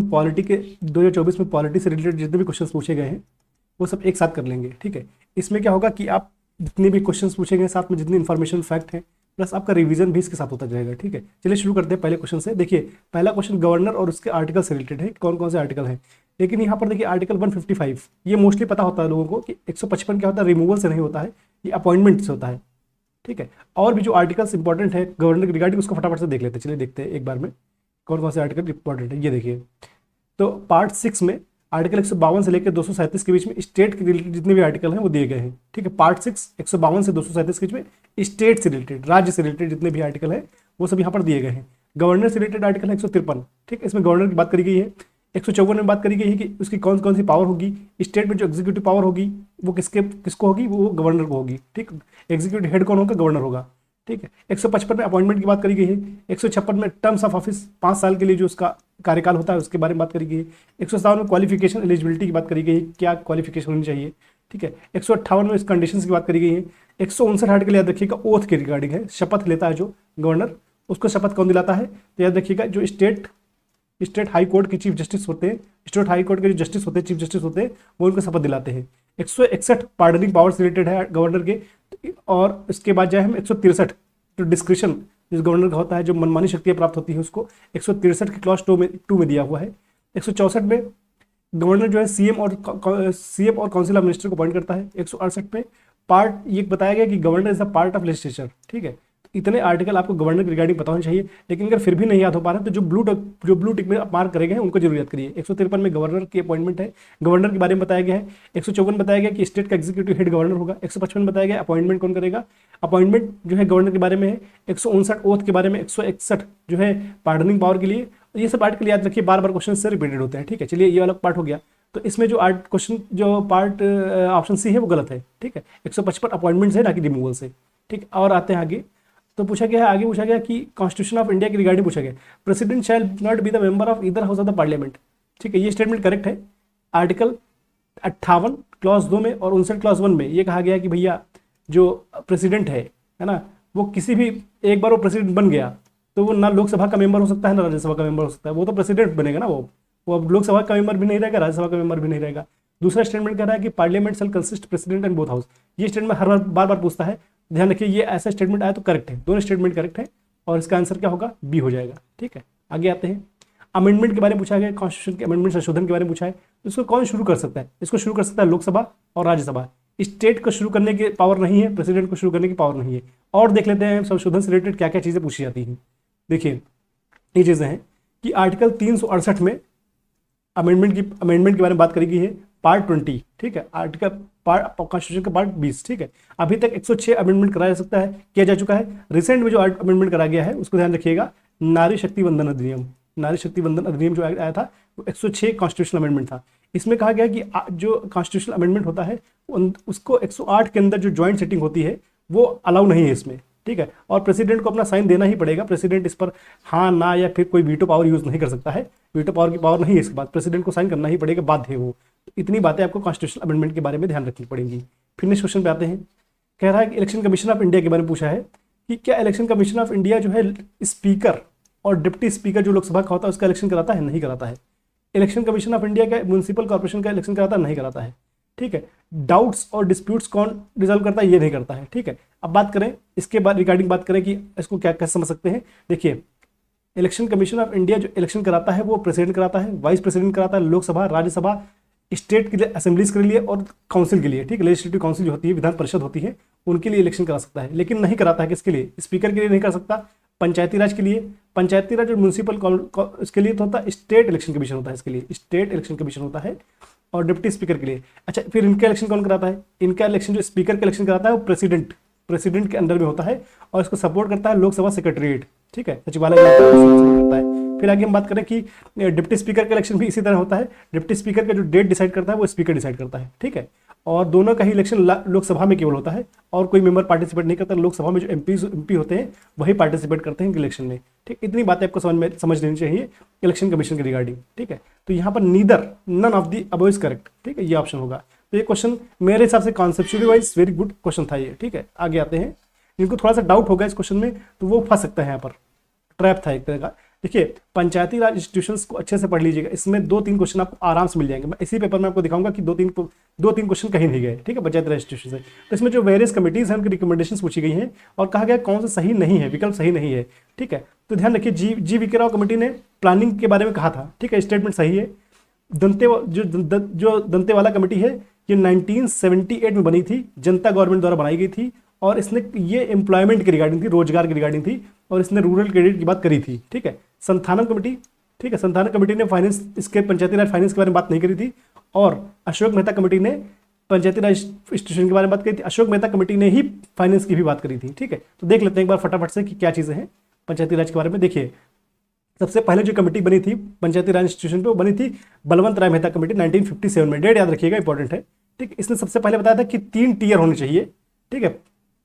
Polity के 2024 में polity से रिलेटेड जितने भी क्वेश्चंस पूछे गए हैं वो सब एक साथ कर लेंगे, ठीक है। इसमें क्या होगा कि आप जितने भी क्वेश्चंस पूछे गए साथ में जितनी इन्फॉर्मेशन फैक्ट है प्लस आपका रिवीजन भी इसके साथ होता जाएगा, ठीक है। चलिए शुरू करते हैं पहले क्वेश्चन से। देखिए पहला क्वेश्चन गवर्नर और उसके आर्टिकल से रिलेटेड है, कौन कौन से आर्टिकल हैं। लेकिन यहाँ पर देखिए आर्टिकल 155 ये मोस्टली पता होता है लोगों को कि 155 क्या होता है, रिमूवल से नहीं होता है, ये अपॉइंटमेंट से होता है, ठीक है। और भी जो आर्टिकल्स इंपॉर्टेंट है गवर्नर के रिगार्डिंग उसको फटाफट से देख लेते हैं। चलिए देखते हैं एक बार में कौन कौन से आर्टिकल इंपॉर्टेंट है। ये देखिए तो पार्ट 6 में आर्टिकल 152 से लेकर 237 के बीच में स्टेट के रिलेटेड जितने भी आर्टिकल हैं वो दिए गए हैं, ठीक है। पार्ट 6 152 से 237 के बीच में स्टेट से रिलेटेड, राज्य से रिलेटेड जितने भी आर्टिकल हैं वो सब यहाँ पर दिए गए हैं। गवर्नर से रिलेटेड आर्टिकल है 153, ठीक है, इसमें गवर्नर की बात करी गई है। 154 में बात करी गई है कि उसकी कौन कौन सी पावर होगी, स्टेट में जो एग्जीक्यूटिव पावर होगी वो किसको होगी, वो गवर्नर को होगी, ठीक। एग्जीक्यूटिव हेड कौन होगा, गवर्नर होगा, ठीक है। 155 में अपॉइंटमेंट की बात करी गई है। 156 में टर्म्स ऑफ ऑफिस 5 साल के लिए जो उसका कार्यकाल होता है उसके बारे में बात करी गई है। 157 में क्वालिफिकेशन एलिजिबिलिटी की बात करी गई है, क्या क्वालिफिकेशन होनी चाहिए, ठीक है। 158 में कंडीशंस की बात करी गई है। 159 आर्टिकल याद रखिएगा ओथ के रिगार्डिंग है, शपथ लेता है जो गवर्नर उसको शपथ कौन दिलाता है, तो याद रखिएगा जो स्टेट हाई कोर्ट के चीफ जस्टिस होते हैं, स्टेट हाई कोर्ट के जो जस्टिस होते हैं, चीफ जस्टिस होते हैं, वो उनको शपथ दिलाते हैं। 161 पार्डनिंग पावर्स रिलेटेड है गवर्नर के, और इसके बाद जाए हम 163 जो डिस्क्रिप्शन जिस गवर्नर का होता है, जो मनमानी शक्तियाँ प्राप्त होती है उसको 163 की क्लॉज 2 में दिया हुआ है। 164 में गवर्नर जो है सीएम और काउंसिल ऑफ मिनिस्टर को अपॉइंट करता है। 168 में पार्ट ये बताया गया कि governor is a part of legislature, ठीक है। इतने आर्टिकल आपको गवर्नर के रिगार्डिंग पता होने चाहिए, लेकिन अगर फिर भी नहीं याद हो पा रहा है तो जो ब्लू टिक में आप मार्क करेंगे हैं उनको जरूर याद करिए। 153 में गवर्नर की अपॉइंटमेंट है, गवर्नर के बारे में बताया गया है। 154 बताया गया कि स्टेट का एग्जीक्यूटिव हेड गवर्नर होगा। 155 बताया गया अपॉइंटमेंट कौन करेगा, अपॉइंटमेंट जो है गवर्नर के बारे में है। 159 ओथ के बारे में, 161 जो है पार्डनिंग पावर के लिए। ये सब आर्टिकल याद रखिए, बार बार क्वेश्चन से रिपीटेड होते हैं, ठीक है। चलिए ये अलग पार्ट हो गया। तो इसमें जो क्वेश्चन जो पार्ट ऑप्शन सी है वो गलत है, ठीक है। 155 अपॉइंटमेंट से ना कि रिमूवल से, ठीक। और आते हैं आगे, तो पूछा गया है, आगे पूछा गया कि कॉन्स्टिट्यूशन ऑफ इंडिया के रिगार्डिंग पूछा गया president shall not be the member of either house of the parliament, ठीक है। ये स्टेटमेंट करेक्ट है। आर्टिकल 58 क्लॉज 2 में और 59 क्लॉज 1 में ये कहा गया कि भैया जो प्रेसिडेंट है ना, वो किसी भी एक बार वो प्रेसिडेंट बन गया तो वो ना लोकसभा का मेंबर हो सकता है ना राज्यसभा का मेंबर हो सकता है, वो तो प्रेसिडेंट बनेगा ना, वो अब लोकसभा का मेंबर भी नहीं रहेगा, राज्यसभा का मेंबर भी नहीं रहेगा। दूसरा स्टेटमेंट कह रहा है कि parliament shell consist president and both house. ये स्टेटमेंट हर बार पूछता है, ध्यान रखिए ये ऐसा स्टेटमेंट आया तो करेक्ट है, दोनों स्टेटमेंट करेक्ट है और इसका आंसर क्या होगा, बी हो जाएगा, ठीक है। आगे आते हैं, अमेंडमेंट के बारे में पूछा गया, कॉन्स्टिट्यूशन के अमेंडमेंट संशोधन के बारे में पूछा है। इसको कौन शुरू कर सकता है, इसको शुरू कर सकता है लोकसभा और राज्यसभा। स्टेट को शुरू करने की पावर नहीं है, प्रेसिडेंट को शुरू करने की पावर नहीं है। और देख लेते हैं संशोधन से रिलेटेड क्या क्या चीज़ें पूछी जाती हैं। देखिए ये चीज़ें हैं कि आर्टिकल 368 में अमेंडमेंट के बारे में बात करी गई है, पार्ट 20, ठीक है। आर्टिकल कॉन्स्टिट्यूशन का पार्ट 20, ठीक है। अभी तक 106 अमेंडमेंट कराया जा सकता है, किया जा चुका है। रिसेंट में जो अमेंडमेंट करा गया है उसको ध्यान रखिएगा, नारी शक्ति वंदन अधिनियम जो आया था वो 106 कॉन्स्टिट्यूशनल अमेंडमेंट था। इसमें कहा गया कि जो कॉन्स्टिट्यूशनल अमेंडमेंट होता है उसको 108 के अंदर जो ज्वाइंट सेटिंग होती है वो अलाउ नहीं है इसमें, ठीक है। और प्रेसिडेंट को अपना साइन देना ही पड़ेगा, प्रेसिडेंट इस पर हाँ ना या फिर कोई वीटो पावर यूज नहीं कर सकता है, वीटो पावर की पावर नहीं है इसके बाद, प्रेसिडेंट को साइन करना ही पड़ेगा, बाध्य है वो। तो इतनी बातें आपको कॉन्स्टिट्यूशनल अमेंडमेंट के बारे में ध्यान रखनी पड़ेंगी। फिर नेक्स्ट क्वेश्चन पे आते हैं, कह रहा है कि इलेक्शन कमीशन ऑफ इंडिया के बारे में पूछा है कि क्या इलेक्शन कमीशन ऑफ इंडिया जो है स्पीकर और डिप्टी स्पीकर जो लोकसभा का होता है उसका इलेक्शन कराता है, नहीं कराता है। इलेक्शन कमीशन ऑफ इंडिया का म्यूनसिपल कॉर्पोरेशन का इलेक्शन कराता है, नहीं कराता है, ठीक है। डाउट्स और डिस्प्यूट्स कौन रिजॉल्व करता है, ये नहीं करता है, ठीक है। अब बात करें इसके बाद रिगार्डिंग बात करें कि इसको क्या कैसे समझ सकते हैं। देखिए इलेक्शन कमीशन ऑफ इंडिया जो इलेक्शन कराता है वो प्रेसिडेंट कराता है, वाइस प्रेसिडेंट कराता है, लोकसभा, राज्यसभा, स्टेट के लिए असेंबलीज के लिए और काउंसिल के लिए, ठीक है। लेजिस्लेटिव काउंसिल जो होती है, विधान परिषद होती है, उनके लिए इलेक्शन करा सकता है, लेकिन नहीं कराता है किसके लिए, स्पीकर के लिए नहीं कर सकता, पंचायती राज के लिए, पंचायती राज और म्यूनसिपल इसके लिए तो होता है स्टेट इलेक्शन कमीशन होता है, इसके लिए स्टेट इलेक्शन कमीशन होता है, और डिप्टी स्पीकर के लिए। अच्छा फिर इनका इलेक्शन कौन कराता है, इनका इलेक्शन जो स्पीकर का इलेक्शन कराता है वो प्रेसिडेंट के अंडर में होता है और इसको सपोर्ट करता है लोकसभा सेक्रेटरीट, ठीक है, सचिवालय करता है। फिर आगे हम बात करें कि डिप्टी स्पीकर का इलेक्शन भी इसी तरह होता है, डिप्टी स्पीकर का जो डेट डिसाइड करता है वो स्पीकर डिसाइड करता है, ठीक है। और दोनों का ही इलेक्शन लोकसभा में केवल होता है और कोई मेंबर पार्टिसिपेट नहीं करता, लोकसभा में जो एमपी होते हैं वही पार्टिसिपेट करते हैं इलेक्शन में, ठीक। इतनी बातें आपको समझ लेनी चाहिए इलेक्शन कमीशन के रिगार्डिंग, ठीक है। तो यहाँ पर none of the above is correct, ठीक है, ये ऑप्शन होगा। तो ये क्वेश्चन मेरे हिसाब से conceptually wise very good question था ये, ठीक है। आगे आते हैं, जिनको थोड़ा सा डाउट होगा इस क्वेश्चन में तो वो फंस सकता है, यहाँ पर ट्रैप था एक तरह का। देखिए पंचायती राज इंस्टीट्यूशंस को अच्छे से पढ़ लीजिएगा, इसमें 2-3 क्वेश्चन आपको आराम से मिल जाएंगे। मैं इसी पेपर में आपको दिखाऊंगा कि 2-3 क्वेश्चन कहीं नहीं गए, ठीक है, पंचायती राज इंस्टीट्यूशन से। तो इसमें जो वेरियस कमिटीज हैं उनकी रिकमेंडेशंस पूछी गई हैं और कहा गया कौन सा सही नहीं है, विकल्प सही नहीं है, ठीक है। तो ध्यान रखिए, जी वी के राव कमेटी ने प्लानिंग के बारे में कहा था, ठीक है, स्टेटमेंट सही है। जो दंतेवाला कमेटी है ये 1978 में बनी थी, जनता गवर्नमेंट द्वारा बनाई गई थी और इसने ये एम्प्लॉयमेंट की रिगार्डिंग थी, रोजगार की रिगार्डिंग थी और इसने रूरल क्रेडिट की बात करी थी, ठीक है। संथानम कमेटी, ठीक है, संथानम कमेटी ने फाइनेंस, इसके पंचायती राज फाइनेंस के बारे में बात नहीं करी थी। और अशोक मेहता कमेटी ने पंचायती राज इंस्टीट्यूशन के बारे में बात करी थी। अशोक मेहता कमेटी ने ही फाइनेंस की भी बात करी थी, ठीक है। तो देख लेते हैं एक बार फटाफट से कि क्या चीज़ें हैं पंचायती राज के बारे में। देखिए सबसे पहले जो कमेटी बनी थी पंचायती राज इंस्टीट्यूशन पे, वो बनी थी बलवंत राय मेहता कमेटी 1957 में। डेट याद रखिएगा, इंपॉर्टेंट है, ठीक। इसने सबसे पहले बताया था कि 3 टीयर होने चाहिए, ठीक है,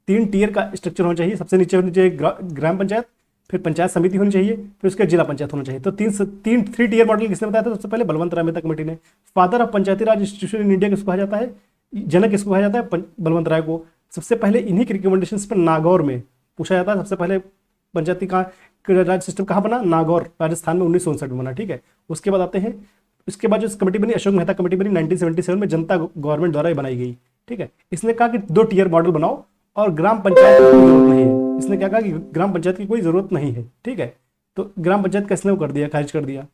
3 टीयर का स्ट्रक्चर होना चाहिए। सबसे नीचे होनी चाहिए ग्राम पंचायत, फिर पंचायत समिति होनी चाहिए, फिर उसके जिला पंचायत होना चाहिए। तो 3 टीयर मॉडल किसने बताया था? सबसे पहले बलवंत राय मेहता कमेटी ने। Father of Panchayati Raj institution in India किसको कहा जाता है? जनक किसको कहा जाता है? बलवंत राय को। सबसे पहले इन्हीं की रिकमेंडेशंस पर नागौर में पूछा जाता है, सबसे पहले पंचायती का राज सिस्टम कहाँ बना? नागौर, राजस्थान में 1959 में बना, ठीक है। उसके बाद आते हैं, उसके बाद जो कमेटी बनी अशोक मेहता कमेटी बनी 1977 में, जनता गवर्नमेंट द्वारा बनाई गई, ठीक है। इसने कहा कि 2 टीयर मॉडल बनाओ और ग्राम पंचायत की कोई जरूरत नहीं है। इसने क्या कहा कि ग्राम पंचायत की कोई जरूरत नहीं है, ठीक है। तो ग्राम पंचायत का इसने वो कर दिया, खारिज कर दिया।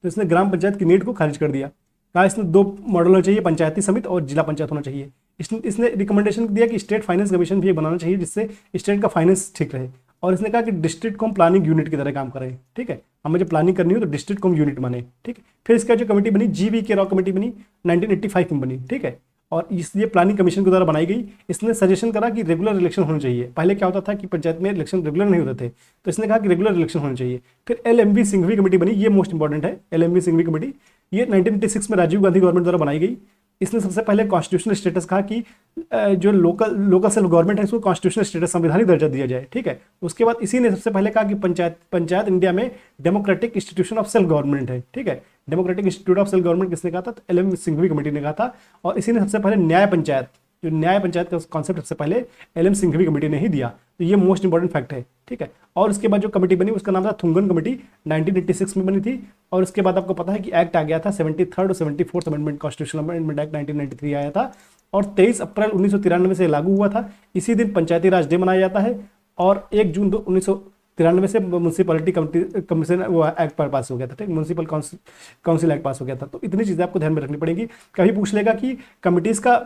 तो इसने ग्राम पंचायत की नीड को खारिज कर दिया। कहा इसने 2 मॉडल होना चाहिए, पंचायती समिति और जिला पंचायत होना चाहिए। इसने रिकमेंडेशन दिया कि स्टेट फाइनेंस कमीशन भी बनाना चाहिए जिससे स्टेट का फाइनेंस ठीक रहे। और इसने कहा कि डिस्ट्रिक्ट को हम प्लानिंग यूनिट की तरह काम करें, ठीक है। हमें जब प्लानिंग करनी हो तो डिस्ट्रिक्ट को हम यूनिट माने, ठीक है। फिर इसका जो कमेटी बनी जी.वी. के राव कमेटी बनी 1985 में बनी, ठीक है। और ये प्लानिंग कमीशन के द्वारा बनाई गई। इसने सजेशन करा कि रेगुलर इलेक्शन होने चाहिए। पहले क्या होता था कि पंचायत में इलेक्शन रेगुलर नहीं होते थे, तो इसने कहा कि रेगुलर इलेक्शन होने चाहिए। फिर एल.एम.वी. सिंघवी कमेटी बनी, ये मोस्ट इंपॉर्टेंट है। एल.एम.वी. सिंघवी कमेटी ये 1986 में राजीव गांधी गवर्नमेंट द्वारा बनाई गई। इसने सबसे पहले कॉन्स्टिट्यूशनल स्टेटस कहा कि जो लोकल सेल्फ गवर्नमेंट है इसको कॉन्स्टिट्यूशनल स्टेटस, संवैधानिक दर्जा दिया जाए, ठीक है। उसके बाद इसी ने सबसे पहले कहा कि पंचायत इंडिया में democratic institution of self government है, ठीक है। Democratic institute of self government किसने कहा था? तो एल.एम. सिंघवी कमेटी ने कहा था। और इसी ने सबसे पहले न्याय पंचायत, जो न्याय पंचायत का कॉन्सेप्ट सबसे पहले एल.एम. सिंघवी कमेटी ने ही दिया। तो ये मोस्ट इंपॉर्टेंट फैक्ट है, ठीक है। और उसके बाद जो कमेटी बनी उसका नाम था थुंगन कमेटी, 1986 में बनी थी। और उसके बाद आपको पता है कि एक्ट आ गया था 73rd और 74th amendment, constitutional amendment act 1993 आया था और 23 अप्रैल 1993 से लागू हुआ था। इसी दिन पंचायती राज डे मनाया जाता है और 1 जून 1993 से म्यूनसिपैलिटी कमीशन वो एक्ट पर पास हो गया था, ठीक, म्यूनसिपल काउंसिल एक्ट पास हो गया था। तो इतनी चीज़ें आपको ध्यान में रखनी पड़ेगी। कभी पूछ लेगा कि कमिटीज़ का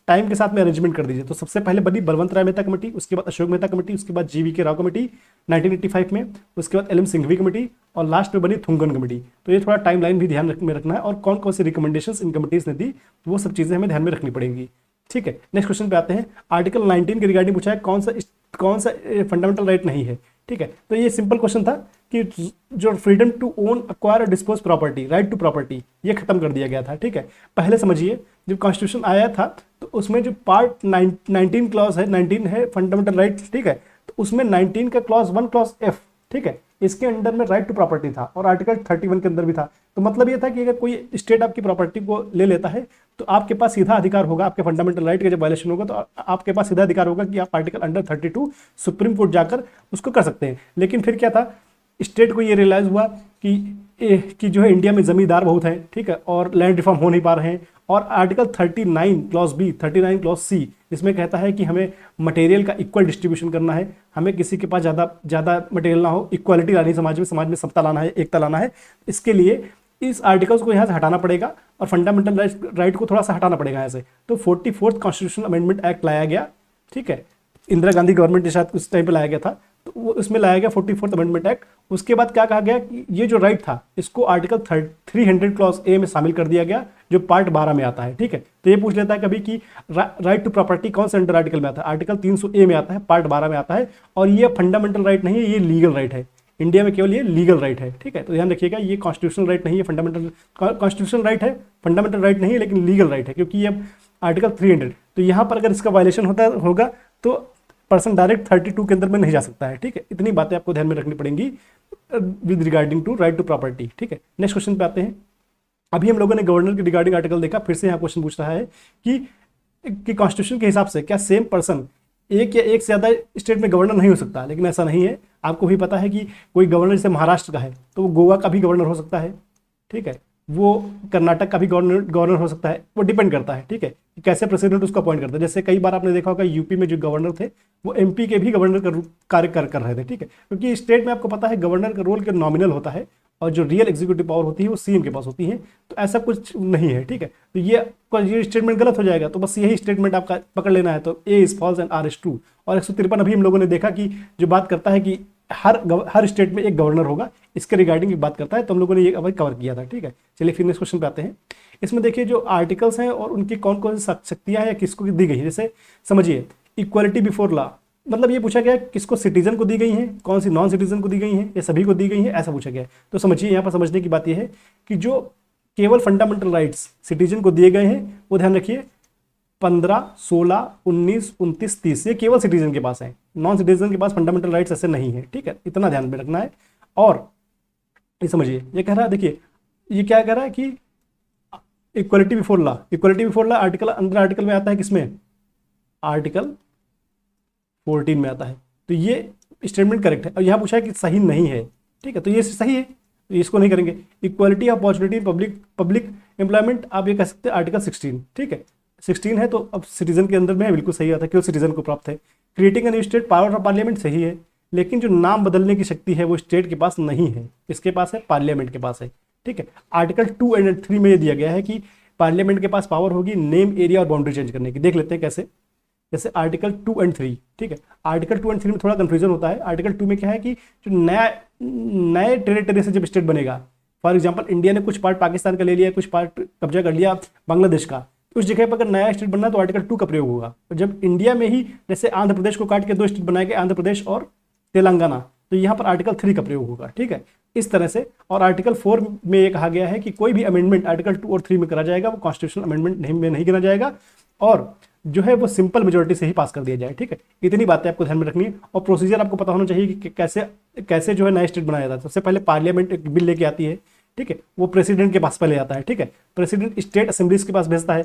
टाइम के साथ में अरेंजमेंट कर दीजिए। तो सबसे पहले बनी बलवंत राय मेहता कमेटी, उसके बाद अशोक मेहता कमेटी, उसके बाद जी.वी. के राव कमेटी 1985 में, उसके बाद एल.एम. सिंघवी कमेटी और लास्ट में बनी थुंगन कमेटी। तो ये थोड़ा टाइम लाइन भी ध्यान में रखना है और कौन कौन सी रिकमेंडेशंस इन कमिटीज़ ने दी वो सब चीज़ें हमें ध्यान में रखनी पड़ेंगी, ठीक है। नेक्स्ट क्वेश्चन पे आते हैं। आर्टिकल 19 के रिगार्डिंग पूछा है कौन सा फंडामेंटल राइट नहीं है, ठीक है। तो ये सिंपल क्वेश्चन था कि जो फ्रीडम टू ओन, एक्वायर और dispose property, right to property, ये खत्म कर दिया गया था, ठीक है। पहले समझिए जब कॉन्स्टिट्यूशन आया था तो उसमें जो पार्ट 19 क्लॉज है, 19 है फंडामेंटल राइट, ठीक है। तो उसमें 19 का क्लॉज 1 क्लॉज एफ, ठीक है, इसके अंडर में राइट टू प्रॉपर्टी था और आर्टिकल 31 के अंदर भी था। तो मतलब ये था कि अगर कोई स्टेट आपकी प्रॉपर्टी को ले लेता है तो आपके पास सीधा अधिकार होगा, आपके फंडामेंटल राइट का जब वायलेशन होगा तो आपके पास सीधा अधिकार होगा कि आप आर्टिकल अंडर 32 सुप्रीम कोर्ट जाकर उसको कर सकते हैं। लेकिन फिर क्या था, स्टेट को ये रियलाइज हुआ कि जो है इंडिया में जमींदार बहुत हैं, ठीक है, और लैंड रिफॉर्म हो नहीं पा रहे हैं। और article 39 clause B, 39 clause C, इसमें कहता है कि हमें मटेरियल का इक्वल डिस्ट्रीब्यूशन करना है, हमें किसी के पास ज़्यादा मटेरियल ना हो, इक्वालिटी लानी समाज में समता लाना है, एकता लाना है। इसके लिए इस आर्टिकल्स को यहाँ से हटाना पड़ेगा और फंडामेंटल राइट को थोड़ा सा हटाना पड़ेगा यहाँ से। तो 44th कॉन्स्टिट्यूशनल अमेंडमेंट एक्ट लाया गया, ठीक है, इंदिरा गांधी गवर्नमेंट के साथ उस टाइम पे लाया गया था। तो वो उसमें लाया गया 44th अमेंडमेंट एक्ट। उसके बाद क्या कहा गया कि ये जो राइट था इसको आर्टिकल 300 क्लॉज ए में शामिल कर दिया गया जो पार्ट 12 में आता है, ठीक है। तो ये पूछ लेता है कभी कि राइट टू प्रॉपर्टी कौन से अंडर आर्टिकल में आता है? आर्टिकल 300 ए में आता है, पार्ट 12 में आता है। और ये फंडामेंटल राइट नहीं है, ये लीगल राइट है। इंडिया में केवल ये लीगल राइट है, ठीक है। तो ध्यान रखिएगा, ये कॉन्स्टिट्यूशनल राइट नहीं है, फंडामेंटल कॉन्स्टिट्यूशनल राइट है, फंडामेंटल राइट नहीं है, लेकिन लीगल राइट है क्योंकि ये आर्टिकल 300। तो यहाँ पर अगर इसका वायलेशन होगा तो पर्सन डायरेक्ट 32 के अंदर में नहीं जा सकता है, ठीक है। इतनी बातें आपको ध्यान में रखनी पड़ेंगी with regarding to right to property, ठीक है। नेक्स्ट क्वेश्चन पे आते हैं। अभी हम लोगों ने गवर्नर के रिगार्डिंग आर्टिकल देखा, फिर से यहाँ क्वेश्चन पूछ रहा है कि कॉन्स्टिट्यूशन के हिसाब से क्या सेम पर्सन एक या एक से ज़्यादा स्टेट में गवर्नर नहीं हो सकता, लेकिन ऐसा नहीं है। आपको भी पता है कि कोई गवर्नर जैसे महाराष्ट्र का है तो वो गोवा का भी गवर्नर हो सकता है, ठीक है, वो कर्नाटक का भी गवर्नर हो सकता है, वो डिपेंड करता है, ठीक है, कि कैसे प्रेसिडेंट उसको अपॉइंट करता है। जैसे कई बार आपने देखा होगा यूपी में जो गवर्नर थे वो एमपी के भी गवर्नर का कार्य कर रहे थे, ठीक है, क्योंकि स्टेट में आपको पता है गवर्नर का रोल के नॉमिनल होता है और जो रियल एग्जीक्यूटिव पावर होती है वो सीएम के पास होती है, तो ऐसा कुछ नहीं है, ठीक है। तो ये स्टेटमेंट गलत हो जाएगा, तो बस यही स्टेटमेंट आपका पकड़ लेना है। तो A is false and R is true. और 153 अभी हम लोगों ने देखा कि जो बात करता है कि हर स्टेट में एक गवर्नर होगा, इसके रिगार्डिंग बात करता है, तो हम लोगों ने ये अभी कवर किया था, ठीक है। चलिए फिर नेक्स्ट क्वेश्चन पे आते हैं। इसमें देखिए जो आर्टिकल्स हैं और उनकी कौन कौन सी शक्तियां हैं या किसको दी गई है। जैसे समझिए इक्वालिटी बिफोर लॉ, मतलब ये पूछा गया है किसको सिटीजन को दी गई है, कौन सी नॉन सिटीजन को दी गई है, या सभी को दी गई है, ऐसा पूछा गया है। तो समझिए यहाँ पर समझने की बात यह है कि जो केवल फंडामेंटल राइट्स सिटीजन को दिए गए हैं वो ध्यान रखिए 15, 16, 19, 29, 30 ये केवल सिटीजन के पास है। नॉन सिटीजन के पास फंडामेंटल राइट्स ऐसे नहीं है, ठीक है, इतना ध्यान में रखना है। और ये समझिए ये कह रहा है, देखिए ये क्या कह रहा है कि equality before law, equality before law article अंदर आर्टिकल में आता है, किसमें, आर्टिकल 14 में आता है। तो ये स्टेटमेंट करेक्ट है। और यहाँ पूछा है कि सही नहीं है, ठीक है, तो ये सही है, तो इसको नहीं करेंगे। Equality of opportunity public employment आप ये कह सकते हैं आर्टिकल 16, ठीक है, 16 है, तो अब सिटीजन के अंदर में है, बिल्कुल सही आता है, क्यों सिटीजन को प्राप्त है। Creating an state power of parliament सही है, लेकिन जो नाम बदलने की शक्ति है वो स्टेट के पास नहीं है, किसके पास है, पार्लियामेंट के पास है, ठीक है। आर्टिकल 2 एंड 3 में ये दिया गया है कि पार्लियामेंट के पास पावर होगी नेम, एरिया और बाउंड्री चेंज करने की। देख लेते हैं कैसे। जैसे आर्टिकल 2 एंड 3, ठीक है, आर्टिकल 2 एंड 3 में थोड़ा कंफ्यूजन होता है। आर्टिकल 2 में क्या है कि जो नए टेरिटरी से जब स्टेट बनेगा, फॉर एग्जांपल इंडिया ने कुछ पार्ट पाकिस्तान का ले लिया, कुछ पार्ट कब्जा कर लिया बांग्लादेश का, उस जगह पर अगर नया स्टेट बनना है तो आर्टिकल 2 का प्रयोग होगा। और जब इंडिया में ही जैसे आंध्र प्रदेश को काट के 2 स्टेट बनाए गए, आंध्र प्रदेश और तेलंगाना, तो यहाँ पर आर्टिकल 3 का प्रयोग होगा, ठीक है, इस तरह से। और आर्टिकल 4 में ये कहा गया है कि कोई भी अमेंडमेंट आर्टिकल 2 और 3 में करा जाएगा वो कॉन्स्टिट्यूशनल अमेंडमेंट में नहीं गिना जाएगा, और जो है वो सिंपल मेजोरिटी से ही पास कर दिया जाए, ठीक है। इतनी बातें आपको ध्यान में रखनी है। और प्रोसीजर आपको पता होना चाहिए कि कैसे कैसे जो है नया स्टेट बनाया जाता है। सबसे पहले पार्लियामेंट एक बिल लेके आती है, ठीक है, वो प्रेसिडेंट के पास पहले आता है, ठीक है, प्रेसिडेंट स्टेट असेंबलीज के पास भेजता है,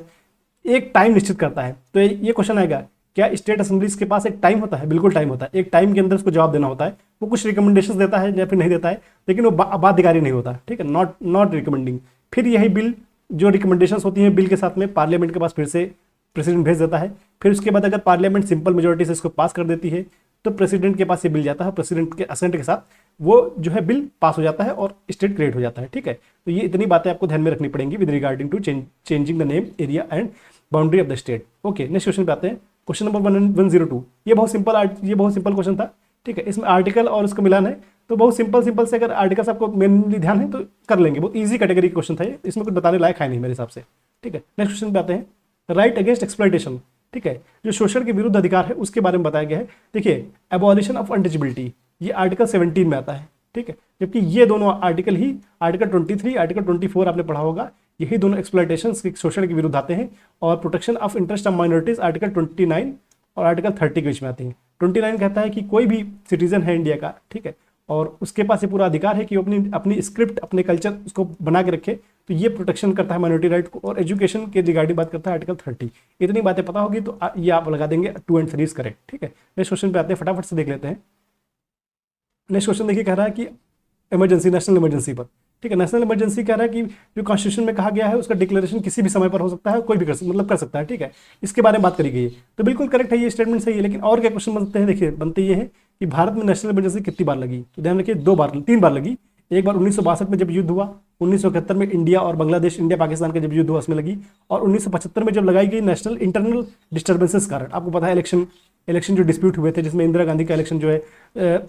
एक टाइम निश्चित करता है। तो ये क्वेश्चन आएगा, क्या स्टेट असेंबलीज के पास एक टाइम होता है? बिल्कुल टाइम होता है, एक टाइम के अंदर उसको जवाब देना होता है। वो कुछ रिकमेंडेशंस देता है या फिर नहीं देता है, लेकिन वो बाध्यकारी नहीं होता, ठीक है, नॉट रिकमेंडिंग। फिर यही बिल जो रिकमेंडेशंस होती हैं बिल के साथ में पार्लियामेंट के पास फिर से प्रेसिडेंट भेज देता है। फिर उसके बाद अगर पार्लियामेंट सिंपल मेजोरिटी से इसको पास कर देती है तो प्रेसिडेंट के पास ये बिल जाता है, प्रेसिडेंट के असेंट के साथ वो जो है बिल पास हो जाता है और स्टेट क्रिएट हो जाता है, ठीक है। तो ये इतनी बातें आपको ध्यान में रखनी पड़ेंगी with regarding to changing the name, area and boundary of the state. Okay, next question पे आते हैं। Question number 102। ये बहुत सिंपल क्वेश्चन था, ठीक है। इसमें आर्टिकल और उसका मिलान है, तो बहुत सिंपल से अगर आर्टिकल्स आपको मेनली ध्यान है तो कर लेंगे। बहुत ईजी कैटेगरी का क्वेश्चन था ये, इसमें कुछ बताने लायक है नहीं मेरे हिसाब से, ठीक है। नेक्स्ट क्वेश्चन पे आते हैं। राइट अगेंस्ट एक्सप्लॉयटेशन, ठीक है, जो शोषण के विरुद्ध अधिकार है उसके बारे में बताया गया है। देखिए एबॉलिशन ऑफ अनटचेबिलिटी ये आर्टिकल 17 में आता है, ठीक है, जबकि ये दोनों आर्टिकल ही आर्टिकल 23, आर्टिकल 24 आपने पढ़ा होगा, यही दोनों एक्सप्लॉयटेशन के शोषण के विरुद्ध आते हैं। और protection of interest of minorities article 29 और आर्टिकल 30 के बीच में आते हैं। 29 कहता है कि कोई भी सिटीजन है इंडिया का, ठीक है, और उसके पास ये पूरा अधिकार है कि वो अपनी स्क्रिप्ट, अपने कल्चर उसको बना के रखे, तो ये प्रोटेक्शन करता है माइनॉरिटी राइट को। और एजुकेशन के रिगार्डिंग बात करता है आर्टिकल 30। इतनी बातें पता होगी तो ये आप लगा देंगे 2 एंड 3 करेक्ट, ठीक है। नेक्स्ट क्वेश्चन पे आते हैं, फटाफट से देख लेते हैं। नेक्स्ट क्वेश्चन देखिए, कह रहा है कि इमरजेंसी, नेशनल इमरजेंसी पर, ठीक है। नेशनल इमरजेंसी कह रहा है कि जो कॉन्स्टिट्यूशन में कहा गया है उसका डिक्लेरेशन किसी भी समय पर हो सकता है, कोई भी कर सकता है, ठीक है। इसके बारे में बात करी गई है, तो बिल्कुल करेक्ट है, ये स्टेटमेंट सही है। लेकिन और क्या क्वेश्चन बनते हैं, देखिए बनते ये है कि भारत में नेशनल इमरजेंसी कितनी बार लगी, तो ध्यान रखिए 3 बार लगी। एक बार 1962 में जब युद्ध हुआ, 1971 में इंडिया और बांग्लादेश, इंडिया पाकिस्तान का जब युद्ध हुआ उसमें लगी, और 1975 में जब लगाई गई नेशनल इंटरनल डिस्टर्बेंसेस कारण। आपको पता है इलेक्शन जो डिस्प्यूट हुए थे जिसमें इंदिरा गांधी का इलेक्शन जो है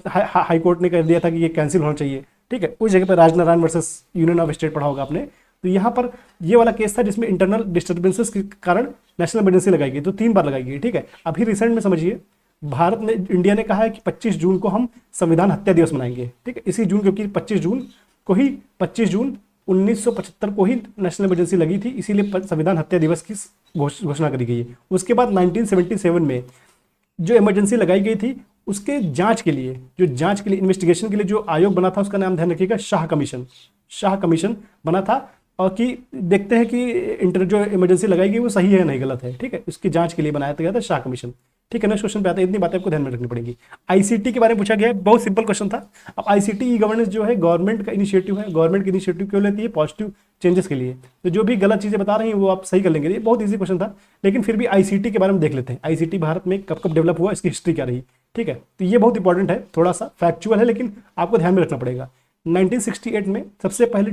हाई कोर्ट ने कर दिया था कि ये कैंसिल होना चाहिए, ठीक है। उस जगह पर Rajnarayan versus union of state पढ़ा होगा आपने। तो यहाँ पर ये वाला केस था जिसमें इंटरनल डिस्टर्बेंसेस के कारण नेशनल इमरजेंसी लगाई गई, तो 3 बार लगाई गई, ठीक है। अभी रिसेंट में समझिए भारत ने, इंडिया ने कहा है कि 25 जून को हम संविधान हत्या दिवस मनाएंगे, ठीक है, इसी जून, क्योंकि 25 जून 1975 को ही नेशनल इमरजेंसी लगी थी, इसीलिए संविधान हत्या दिवस की घोषणा करी गई है। उसके बाद 1977 में जो इमरजेंसी लगाई गई थी उसके जांच के लिए इन्वेस्टिगेशन के लिए जो आयोग बना था उसका नाम ध्यान रखिएगा शाह कमीशन बना था। और कि देखते हैं कि जो इमरजेंसी लगाई गई वो सही है नहीं गलत है, ठीक है, उसकी जांच के लिए बनाया गया था शाह कमीशन। ठीक है, नेक्स्ट क्वेश्चन पे आते हैं, इतनी बातें आपको ध्यान में रखनी पड़ेगी। आईसीटी के बारे में पूछा गया है, बहुत सिंपल क्वेश्चन था। अब आईसीटी ई गवर्नेंस जो है गवर्नमेंट का इनिशिएटिव है, गवर्नमेंट की इनिशिएटिव क्यों लेती है? पॉजिटिव चेंजेस के लिए। तो जो भी गलत चीजें बता रही हैं वो आप सही कर लेंगे। ये बहुत ईजी क्वेश्चन था, लेकिन फिर भी आईसीटी के बारे में देख लेते हैं। आईसीटी भारत में कब कब डेवलप हुआ, इसकी हिस्ट्री क्या रही। ठीक है, तो ये बहुत इंपॉर्टेंट है, थोड़ा सा फैक्चुअल है लेकिन आपको ध्यान में रखना पड़ेगा। 1968 में सबसे पहले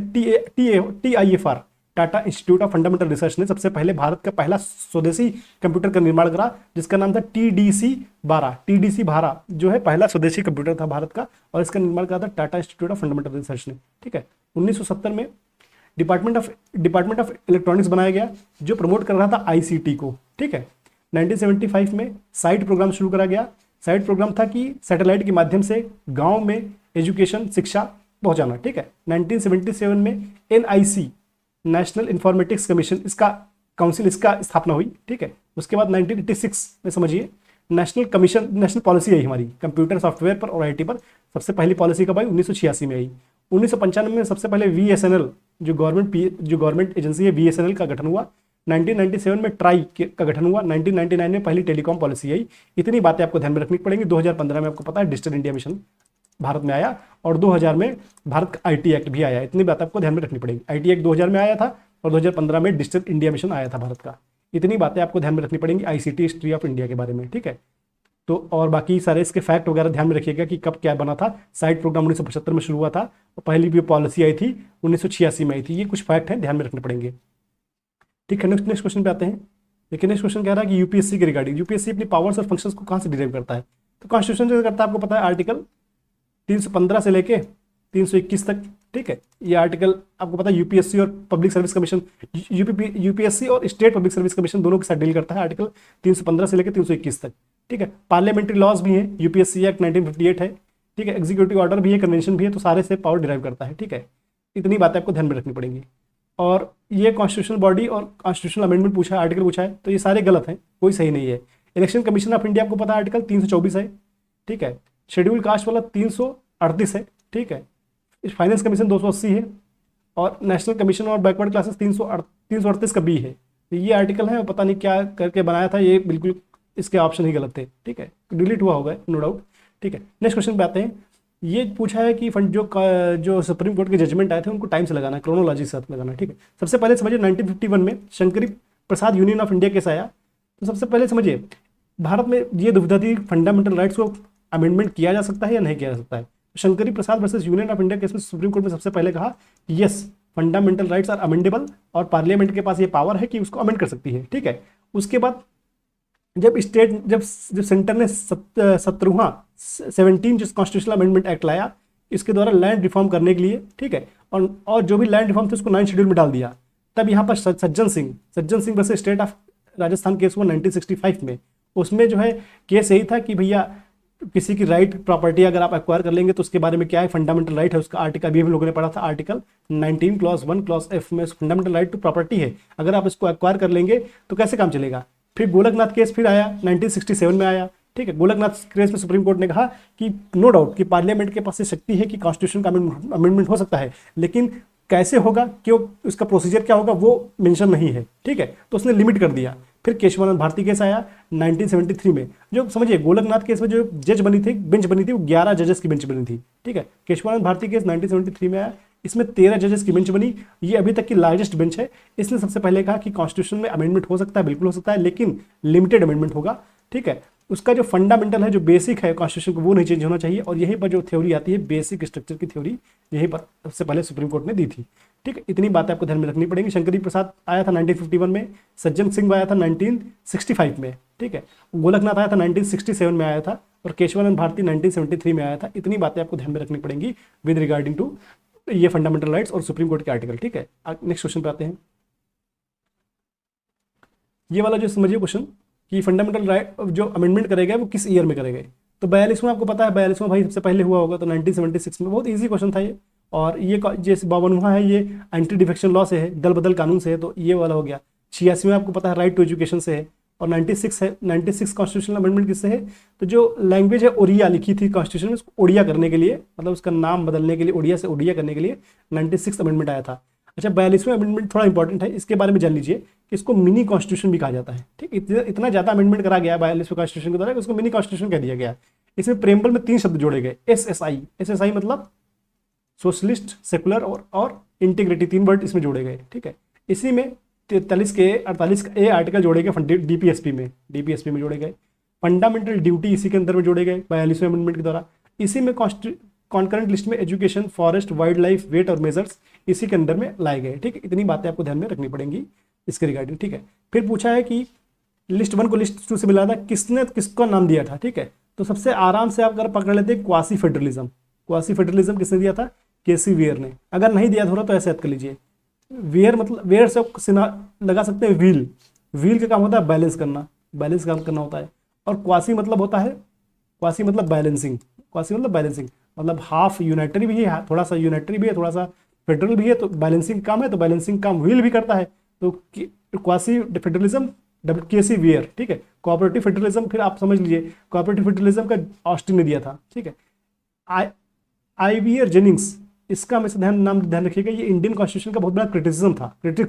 TIFR Tata institute of fundamental research ने सबसे पहले भारत का पहला स्वदेशी कंप्यूटर का निर्माण करा, जिसका नाम था TDC-12। TDC-12 जो है पहला स्वदेशी कंप्यूटर था भारत का, और इसका निर्माण करा था Tata institute of fundamental research ने। ठीक है, 1970 में डिपार्टमेंट ऑफ इलेक्ट्रॉनिक्स बनाया गया, जो प्रमोट कर रहा था आईसीटी को। ठीक है, 1975 में साइट प्रोग्राम शुरू करा गया। साइट प्रोग्राम था कि सैटेलाइट के माध्यम से गांव में एजुकेशन, शिक्षा पहुंचाना। ठीक है, 1977 में NIC नेशनल इंफॉर्मेटिक्स कमीशन, इसका काउंसिल, इसका स्थापना हुई। ठीक है, उसके बाद 1986 में समझिए नेशनल पॉलिसी आई हमारी कंप्यूटर सॉफ्टवेयर पर और IT पर। सबसे पहली पॉलिसी कब आई? 1986 में आई। 1995 में सबसे पहले VSNL जो गवर्नमेंट एजेंसी है VSNL का गठन हुआ। 1997 में ट्राई का गठन हुआ। 1999 में पहली टेलीकॉम पॉलिसी आई। इतनी बातें आपको ध्यान में रखनी पड़ेंगी। 2015 में आपको पता है डिजिटल इंडिया मिशन भारत में आया, और 2000 में भारत का IT एक्ट भी आया। इतनी बात आपको ध्यान में रखनी पड़ेगी। IT एक्ट 2000 में आया था और 2015 में डिजिटल इंडिया मिशन आया था भारत का। इतनी बातें आपको ध्यान में रखनी पड़ेंगी आईसीटी हिस्ट्री ऑफ इंडिया के बारे में। ठीक है, तो और बाकी सारे इसके फैक्ट वगैरह ध्यान में रखिएगा कि कब क्या बना था। साइट प्रोग्राम 1975 में शुरू हुआ था और पहली भी पॉलिसी आई थी 1986 में आई थी। ये कुछ फैक्ट हैं, ध्यान में रखने पड़ेंगे। ठीक है, नेक्स्ट क्वेश्चन पे आते हैं। देखिए नेक्स्ट क्वेश्चन कह रहा है कि यूपीएससी के रिगार्डिंग, यूपीएससी अपनी पावर्स और फंक्शंस को कहाँ से डिराइव करता है? तो कॉन्स्टिट्यूशन जो करता है आपको पता है, आर्टिकल 315 से लेके 321 तक। ठीक है, ये आर्टिकल आपको पता है यूपीएससी और पब्लिक सर्विस कमीशन, यूपीएससी और स्टेट पब्लिक सर्विस कमीशन दोनों के साथ डील करता है, आर्टिकल 315 से लेकर 321 तक। ठीक है, पार्लियामेंट्री लॉज भी है, यूपीएससी एक्ट 1958 है। ठीक है, एग्जीक्यूटिव ऑर्डर भी है, कन्वेंशन भी है, तो सारे से पावर डिराइव करता है। ठीक है, इतनी बातें आपको ध्यान में रखनी पड़ेंगी। और ये कॉन्स्टिट्यूशनल बॉडी और कॉन्स्टिट्यूशनल अमेंडमेंट पूछा है, आर्टिकल पूछा है, तो ये सारे गलत हैं, कोई सही नहीं है। इलेक्शन कमीशन ऑफ इंडिया आपको पता है आर्टिकल 324 है। ठीक है, शेड्यूल कास्ट वाला 338 है। ठीक है, फाइनेंस कमीशन 280 है, और नेशनल कमीशन और बैकवर्ड क्लासेस 338 का बी है। तो ये आर्टिकल है, पता नहीं क्या करके बनाया था, ये बिल्कुल इसके ऑप्शन ही गलत थे। ठीक है, डिलीट हुआ होगा नो डाउट। ठीक है, नेक्स्ट क्वेश्चन पे आते हैं। ये पूछा है कि जो सुप्रीम कोर्ट के जजमेंट आए थे उनको टाइम से लगाना है, क्रोनोलॉजी से साथ लगाना है। ठीक है, सबसे पहले समझिए 1951 में शंकरी प्रसाद यूनियन ऑफ इंडिया केस आया। तो सबसे पहले समझिए भारत में ये दुविधा थी, फंडामेंटल राइट्स को अमेंडमेंट किया जा सकता है या नहीं किया जा सकता है। Shankari Prasad versus union of India case में सुप्रीम कोर्ट में सबसे पहले कहा कि yes, fundamental rights are amendable, और पार्लियामेंट के पास ये पावर है कि उसको अमेंड कर सकती है। ठीक है, उसके बाद जब सेंटर ने 17 जो कॉन्स्टिट्यूशनल अमेंडमेंट एक्ट लाया, इसके द्वारा लैंड रिफॉर्म करने के लिए, ठीक है, और जो भी लैंड रिफॉर्म थे उसको 9 शेड्यूल में डाल दिया। तब यहाँ पर Sajjan Singh versus state of Rajasthan case हुआ 1965 में। उसमें जो है केस यही था कि भैया किसी की राइट प्रॉपर्टी अगर आप एक्वायर कर लेंगे तो उसके बारे में क्या है, फंडामेंटल राइट है उसका। आर्टिकल अभी हम लोगों ने पढ़ा था, आर्टिकल 19 क्लॉज 1 क्लॉज F में फंडामेंटल राइट टू प्रॉपर्टी है। अगर आप इसको एक्वायर कर लेंगे तो कैसे काम चलेगा। फिर गोलकनाथ केस फिर आया 1967 में आया। ठीक है, गोलकनाथ केस में सुप्रीम कोर्ट ने कहा कि नो डाउट कि पार्लियामेंट के पास ये शक्ति है कि कॉन्स्टिट्यूशन का अमेंडमेंट हो सकता है, लेकिन कैसे होगा, क्यों, उसका प्रोसीजर क्या होगा वो मेंशन नहीं है। ठीक है, तो उसने लिमिट कर दिया। फिर केशवानंद भारती केस आया 1973 में। जो समझिए गोलकनाथ केस में जो जज बनी थी, बेंच बनी थी, वो 11 जजेस की बेंच बनी थी। ठीक है, केशवानंद भारती केस 1973 में आया, इसमें 13 जजेस की बेंच बनी। ये अभी तक की लार्जेस्ट बेंच है। इसने सबसे पहले कहा कि कॉन्स्टिट्यूशन में अमेंडमेंट हो सकता है, बिल्कुल हो सकता है, लेकिन लिमिटेड अमेंडमेंट होगा। ठीक है, उसका जो फंडामेंटल है, जो बेसिक है कॉन्स्टिट्यूशन को, वो नहीं चेंज होना चाहिए। और यहीं पर जो थ्योरी आती है, बेसिक स्ट्रक्चर की थ्योरी, यहीं पर सबसे पहले सुप्रीम कोर्ट ने दी थी। ठीक है, इतनी बातें आपको ध्यान में रखनी पड़ेंगी। शंकरी प्रसाद आया था 1951 में, सज्जन सिंह आया था 1965 में। ठीक है, गोलकनाथ आया था 1967 में आया था, और केशवानंद भारती 1973 में आया था। इतनी बातें आपको ध्यान में रखनी पड़ेंगी विद रिगार्डिंग टू ये फंडामेंटल राइट्स और सुप्रीम कोर्ट के आर्टिकल। ठीक है, नेक्स्ट क्वेश्चन पे आते हैं। ये वाला जो समझिए क्वेश्चन कि फंडामेंटल राइट जो अमेंडमेंट करेगा वो किस ईयर में करेंगे। तो 42वां आपको पता है, 42वां भाई सबसे पहले हुआ होगा तो 1976 में। बहुत इजी क्वेश्चन था ये। और ये जैसे 52वां है, ये एंटी डिफेक्शन लॉ से है, दल बदल कानून से है, तो ये वाला हो गया। 86वां आपको पता है राइट टू एजुकेशन से है। और 96 कॉन्स्टिट्यूशनल अमेंडमेंट किससे है, तो जो लैंग्वेज है ओडिया लिखी थी कॉन्स्टिट्यूशन में, उसको ओडिया करने के लिए, मतलब उसका नाम बदलने के लिए, ओडिया से ओडिया करने के लिए 96 अमेंडमेंट आया था। अच्छा, 42वां अमेंडमेंट थोड़ा इंपॉर्टेंट है, इसके बारे में जान लीजिए कि इसको मिनी कॉन्स्टिट्यूशन भी कहा जाता है। ठीक, इतना ज़्यादा अमेंडमेंट करा गया है 42वें कॉन्स्टिट्यूशन के द्वारा, उसको मिनी कॉन्स्टिट्यूशन कह दिया गया। इसमें प्रेम्बल में 3 शब्द जोड़े गए, SSI मतलब सोशलिस्ट, सेकुलर और इंटीग्रिटी, 3 वर्ड इसमें जोड़े गए। ठीक है, इसी में 43 के 48 ए आर्टिकल जोड़े गए डीपीएसपी में जोड़े गए। फंडामेंटल ड्यूटी इसी के अंदर में जोड़े गए 42वें अमेंडमेंट के द्वारा। इसी में कॉन्करेंट लिस्ट में education, forest, wildlife, weight और मेजर्स इसी के अंदर में लाए गए। ठीक है, इतनी बातें आपको ध्यान में रखनी पड़ेंगी इसके रिगार्डिंग। ठीक है, फिर पूछा है कि लिस्ट 1 को लिस्ट 2 से मिला था, किसने किसको नाम दिया था। ठीक है, तो सबसे आराम से आप अगर पकड़ लेते हैं क्वासी फेडरलिज्म किसने दिया था, केसी वेयर ने। अगर नहीं दिया थोड़ा तो ऐसे याद कर लीजिए, वेयर मतलब वेयर से लगा सकते हैं व्हील का काम होता है बैलेंस करना होता है। और क्वासी मतलब होता है, क्वासी मतलब बैलेंसिंग, मतलब हाफ यूनाइटरी भी है, थोड़ा सा यूनाइटरी भी है, थोड़ा सा फेडरल भी है, तो बैलेंसिंग काम है, तो बैलेंसिंग काम व्हील भी करता है। तो क्वासी फेडरलिज्म केसी वेयर। ठीक है, कोऑपरेटिव फेडरलिज्म फिर आप समझ लीजिए, कोऑपरेटिव फेडरलिज्म का ऑस्टिन ने दिया था। ठीक है, आईवीआर जेनिंग्स, इसका हमेशा नाम ध्यान रखिएगा, ये इंडियन कॉन्स्टिट्यूशन का बहुत बड़ा क्रिटिक्स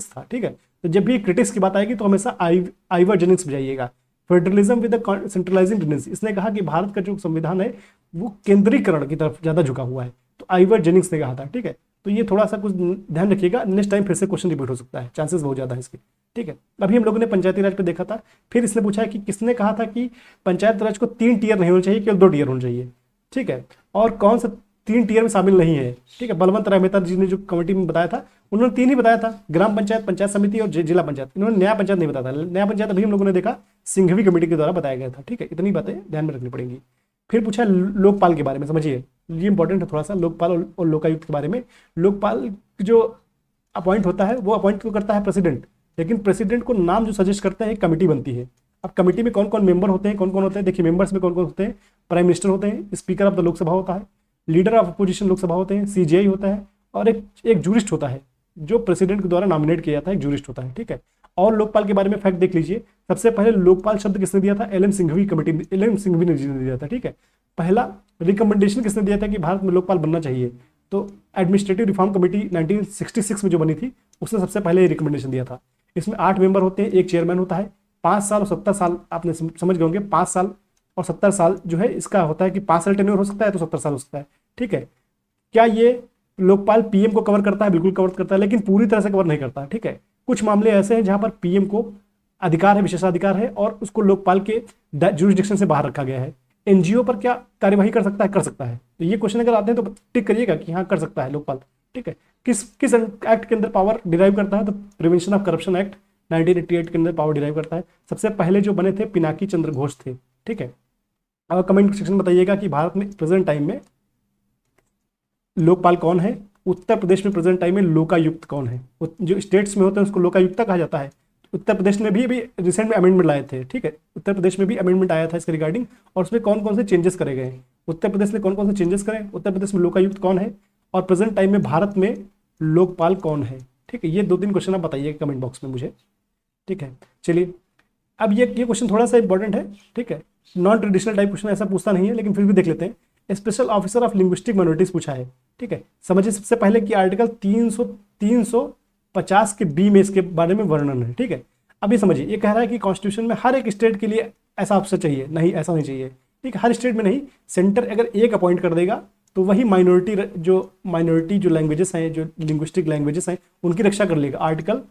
था। ठीक है, तो जब भी क्रिटिक्स की बात आएगी तो हमेशा आईवीआर जेनिंग्स बजाइएगा। फेडरलिज्म विद सेंट्रलाइजिंग टेंडेंसी, इसने कहा कि भारत का जो संविधान है वो केंद्रीकरण की तरफ ज़्यादा झुका हुआ है, तो आईवीआर जेनिंग्स ने कहा था। ठीक है, तो ये थोड़ा सा कुछ ध्यान रखिएगा, नेक्स्ट टाइम फिर से क्वेश्चन रिपीट हो सकता है, चांसेस बहुत ज़्यादा है इसके। ठीक है, अभी हम लोगों ने पंचायती राज पे देखा था, फिर इसने पूछा है कि किसने कहा था कि पंचायत राज को 3 टियर नहीं होना चाहिए, केवल 2 टियर होना चाहिए। ठीक है, और कौन सा 3 टियर में शामिल नहीं है। ठीक है, बलवंत राय मेहता जी ने जो कमेटी में बताया था, उन्होंने 3 ही बताया था, ग्राम पंचायत, पंचायत समिति और जिला पंचायत। इन्होंने न्याय पंचायत नहीं बताया था। न्याय पंचायत अभी हम लोगों ने देखा सिंघवी कमेटी के द्वारा बताया गया था। ठीक है, इतनी बातें ध्यान में रखनी पड़ेंगी। फिर पूछा लोकपाल के बारे में, समझिए ये इंपॉर्टेंट है थोड़ा सा, लोकपाल और लोकायुक्त के बारे में। लोकपाल जो अपॉइंट होता है वो अपॉइंट तो करता है प्रेसिडेंट, लेकिन प्रेसिडेंट को नाम जो सजेस्ट करता है कमेटी बनती है। अब कमेटी में कौन कौन मेंबर होते हैं, कौन कौन होते हैं, देखिए मेंबर्स में कौन कौन होते हैं, प्राइम मिनिस्टर होते हैं, स्पीकर ऑफ द लोकसभा होता है, लीडर ऑफ अपोजिशन लोकसभा होते हैं, सीजेआई होता है, और एक जूरिस्ट होता है जो प्रेसिडेंट के द्वारा नॉमिनेट किया जाता है, एक जूरिस्ट होता है। ठीक है, और लोकपाल के बारे में फैक्ट देख लीजिए। सबसे पहले लोकपाल शब्द किसने दिया था, एल एम सिंघवी ने दिया था। ठीक है, पहला रिकमेंडेशन किसने दिया था कि भारत में लोकपाल बनना चाहिए, तो एडमिनिस्ट्रेटिव रिफॉर्म कमेटी 1966 में जो बनी थी उसने सबसे पहले रिकमेंडेशन दिया था। इसमें 8 मेंबर होते हैं, एक चेयरमैन होता है। 5 साल और 70 साल आपने समझ गए होंगे, 5 साल और 70 साल जो है इसका होता है कि 5 साल टेन्योर हो सकता है तो 70 साल हो सकता है। ठीक है, क्या ये लोकपाल पीएम को कवर करता है, बिल्कुल कवर करता है, लेकिन पूरी तरह से कवर नहीं करता। ठीक है, कुछ मामले ऐसे हैं जहां पर पीएम को अधिकार है, विशेषाधिकार है, और उसको लोकपाल के जुरिस्डिक्शन से बाहर रखा गया है। एनजीओ पर क्या कार्यवाही कर सकता है, कर सकता है। तो ये क्वेश्चन अगर आते हैं तो टिक करिएगा कि हाँ कर सकता है लोकपाल। ठीक है, किस किस एक्ट के अंदर पावर डिराइव करता है, तो प्रिवेंशन ऑफ करप्शन एक्ट 1988 के अंदर पावर डिराइव करता है। सबसे पहले जो बने थे पिनाकी चंद्र घोष थे। ठीक है, अब कमेंट सेक्शन में बताइएगा कि भारत में प्रेजेंट टाइम में लोकपाल कौन है। उत्तर प्रदेश में प्रेजेंट टाइम में लोकायुक्त कौन है। जो स्टेट्स में होते हैं उसको लोकायुक्त कहा जाता है। उत्तर प्रदेश में भी अभी रिसेंट में अमेंडमेंट लाए थे। ठीक है, उत्तर प्रदेश में भी अमेंडमेंट आया था इसके रिगार्डिंग, और उसमें कौन कौन से चेंजेस करे गए, उत्तर प्रदेश में कौन कौन से चेंजेस करें, उत्तर प्रदेश में लोकायुक्त कौन है, और प्रेजेंट टाइम में भारत में लोकपाल कौन है। ठीक है, ये 2-3 क्वेश्चन आप बताइए कमेंट बॉक्स में मुझे। ठीक है, चलिए अब ये क्वेश्चन थोड़ा सा इंपॉर्टेंट है। ठीक है, नॉन ट्रेडिशनल टाइप क्वेश्चन ऐसा पूछता नहीं है, लेकिन फिर भी देख लेते हैं। Special officer of linguistic minorities पूछा है। ठीक है, समझिए सबसे पहले कि आर्टिकल 350 के बी में इसके बारे में वर्णन है। ठीक है, अभी समझिए ये कह रहा है कि कॉन्स्टिट्यूशन में हर एक स्टेट के लिए ऐसा ऑफिसर चाहिए, नहीं ऐसा नहीं चाहिए। ठीक है, हर स्टेट में नहीं, सेंटर अगर एक अपॉइंट कर देगा तो वही माइनॉरिटी जो लैंग्वेजेस हैं, जो लिंग्विस्टिक लैंग्वेजेस हैं, उनकी रक्षा कर लेगा। आर्टिकल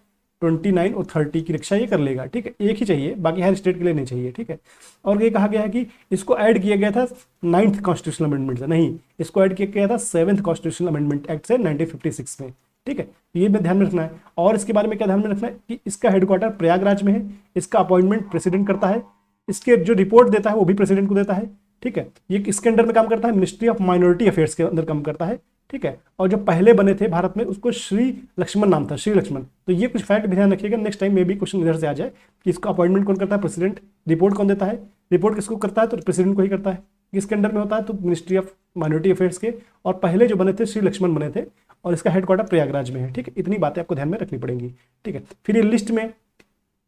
29 और 30 की रक्षा ये कर लेगा। ठीक है, एक ही चाहिए, बाकी हर स्टेट के लिए नहीं चाहिए। ठीक है, और ये कहा गया है कि इसको ऐड किया गया था 9th कॉन्स्टिट्यूशनल अमेंडमेंट से, नहीं इसको ऐड किया गया था 7th कॉन्स्टिट्यूशनल अमेंडमेंट एक्ट से 1956 में। ठीक है, ये भी ध्यान में रखना है। और इसके बारे में क्या ध्यान में रखना है कि इसका हेडक्वार्टर प्रयागराज में है, इसका अपॉइंटमेंट प्रेसिडेंट करता है, इसके जो रिपोर्ट देता है वो भी प्रेसिडेंट को देता है। ठीक है, ये किसके अंडर में काम करता है, मिनिस्ट्री ऑफ माइनॉरिटी अफेयर्स के अंदर काम करता है। ठीक है, और जो पहले बने थे भारत में उसको श्री लक्ष्मण नाम था, श्री लक्ष्मण। तो ये कुछ फैक्ट भी ध्यान रखिएगा, नेक्स्ट टाइम में भी क्वेश्चन इधर से आ जाए कि इसका अपॉइंटमेंट कौन करता है, प्रेसिडेंट। रिपोर्ट कौन देता है, रिपोर्ट किसको करता है, तो प्रेसिडेंट को ही करता है। किसके अंडर में होता है, तो मिनिस्ट्री ऑफ माइनॉरिटी अफेयर्स के, और पहले जो बने थे श्री लक्ष्मण बने थे, और इसका हेडक्वार्टर प्रयागराज में है। ठीक है, इतनी बातें आपको ध्यान में रखनी पड़ेंगी। ठीक है, फिर ये लिस्ट में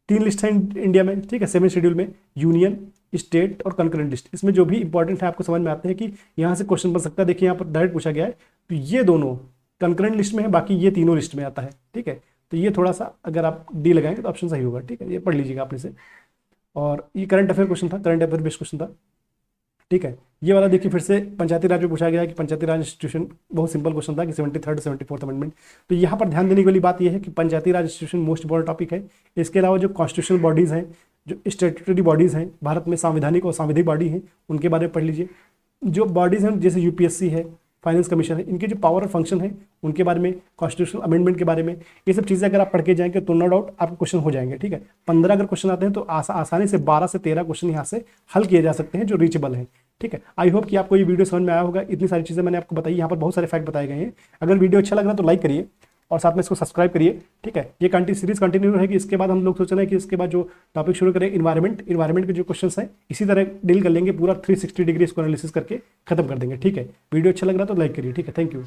3 लिस्ट है इंडिया में। ठीक है, 7 शेड्यूल में यूनियन, स्टेट और कंकरेंट लिस्ट। इसमें जो भी इंपॉर्टेंट है आपको समझ में आते हैं कि यहाँ से क्वेश्चन बन सकता है। देखिए यहाँ पर डायरेक्ट पूछा गया है, तो ये दोनों कंकरेंट लिस्ट में है, बाकी ये तीनों लिस्ट में आता है, ठीक है। तो ये थोड़ा सा अगर आप डी लगाएंगे तो ऑप्शन सही होगा, ठीक है। ये पढ़ लीजिएगा आप इसे। और ये करंट अफेयर क्वेश्चन था, करंट अफेयर बेस्ड क्वेश्चन था, ठीक है। ये वाला देखिए फिर से पंचायती राज में पूछा गया है कि पंचायती राज इंस्टीट्यूशन, बहुत सिंपल क्वेश्चन था कि 73rd 74th अमेंडमेंट। तो यहाँ पर ध्यान देने वाली बात यह है कि पंचायती राज इंस्टीट्यूशन मोस्ट इंपॉर्टेंट टॉपिक है। इसके अलावा जो कॉन्स्टिट्यूशनल बॉडीज़ हैं, जो स्टेटूटरी बॉडीज़ हैं, भारत में संवैधानिक और सांविधिक बॉडी हैं, उनके बारे में पढ़ लीजिए। जो बॉडीज़ हैं जैसे यूपीएससी है, फाइनेंस कमीशन है, इनके जो पावर और फंक्शन है उनके बारे में, कॉन्स्टिट्यूशनल अमेंडमेंट के बारे में, ये सब चीज़ें अगर आप पढ़ के जाएंगे तो नो डाउट आपके क्वेश्चन हो जाएंगे, ठीक है। 15 अगर क्वेश्चन आते हैं तो आसानी से 12 से 13 क्वेश्चन यहाँ से हल किए जा सकते हैं जो रीचेबल हैं, ठीक है। आई होप कि आपको ये वीडियो समझ में आया होगा। इतनी सारी चीज़ें मैंने आपको बताई, यहाँ पर बहुत सारे फैक्ट बताए गए हैं। अगर वीडियो अच्छा लग रहा है तो लाइक करिए और साथ में इसको सब्सक्राइब करिए, ठीक है। ये सीरीज कंटिन्यू रहेगी। इसके बाद हम लोग सोच रहे हैं कि इसके बाद जो टॉपिक शुरू करें इन्वायरमेंट के जो क्वेश्चंस हैं इसी तरह डील कर लेंगे, पूरा 360 डिग्री इसको एनालिसिस करके खत्म कर देंगे, ठीक है। वीडियो अच्छा लग रहा है तो लाइक करिए, ठीक है। Thank you.